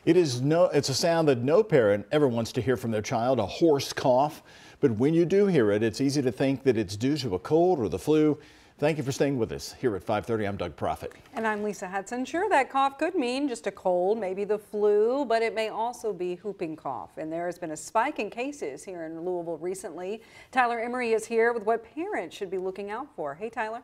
It's a sound that no parent ever wants to hear from their child, a hoarse cough. But when you do hear it, it's easy to think that it's due to a cold or the flu. Thank you for staying with us. Here at 5:30, I'm Doug Proffitt. And I'm Lisa Hudson. Sure, that cough could mean just a cold, maybe the flu, but it may also be whooping cough. And there has been a spike in cases here in Louisville recently. Tyler Emery is here with what parents should be looking out for. Hey, Tyler.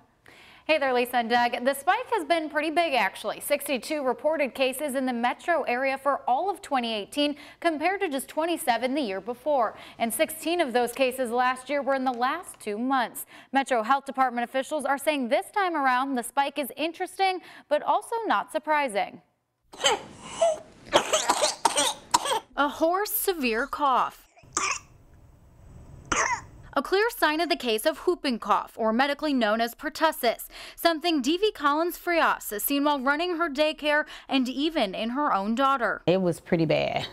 Hey there, Lisa and Doug. The spike has been pretty big, actually. 62 reported cases in the metro area for all of 2018 compared to just 27 the year before. And 16 of those cases last year were in the last 2 months. Metro Health Department officials are saying this time around the spike is interesting, but also not surprising. A hoarse, severe cough. A clear sign of the case of whooping cough, or medically known as pertussis, something Devi Collins-Frias has seen while running her daycare and even in her own daughter. It was pretty bad.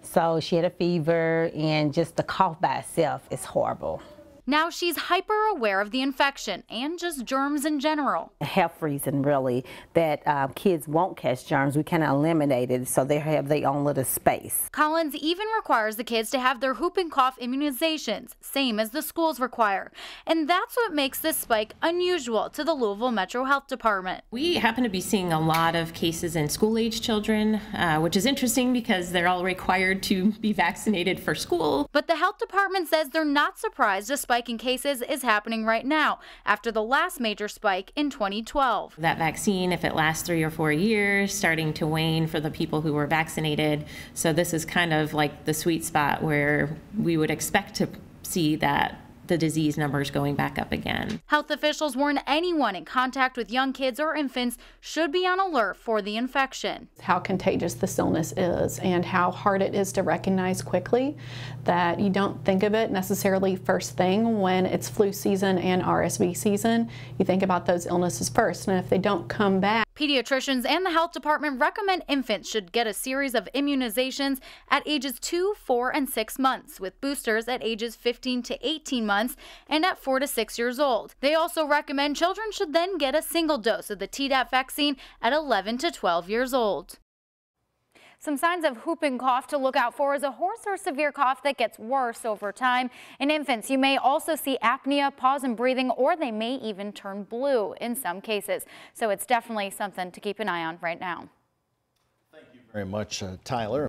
So she had a fever, and just the cough by itself is horrible. Now she's hyper aware of the infection and just germs in general. A health reason, really, that kids won't catch germs. We kind of eliminated so they have their own little space. Collins even requires the kids to have their whooping cough immunizations, same as the schools require. And that's what makes this spike unusual to the Louisville Metro Health Department. We happen to be seeing a lot of cases in school-age children, which is interesting because they're all required to be vaccinated for school. But the health department says they're not surprised a spike in cases is happening right now after the last major spike in 2012. That vaccine, if it lasts 3 or 4 years, starting to wane for the people who were vaccinated. So this is kind of like the sweet spot where we would expect to see that the disease numbers going back up again. Health officials warn anyone in contact with young kids or infants should be on alert for the infection. How contagious this illness is and how hard it is to recognize quickly, that you don't think of it necessarily first thing when it's flu season and RSV season. You think about those illnesses first, and if they don't come back. Pediatricians and the health department recommend infants should get a series of immunizations at ages 2, 4, and 6 months, with boosters at ages 15 to 18 months and at 4 to 6 years old. They also recommend children should then get a single dose of the Tdap vaccine at 11 to 12 years old. Some signs of whooping cough to look out for is a hoarse or severe cough that gets worse over time. In infants, you may also see apnea, pause in breathing, or they may even turn blue in some cases. So it's definitely something to keep an eye on right now. Thank you very much, Tyler.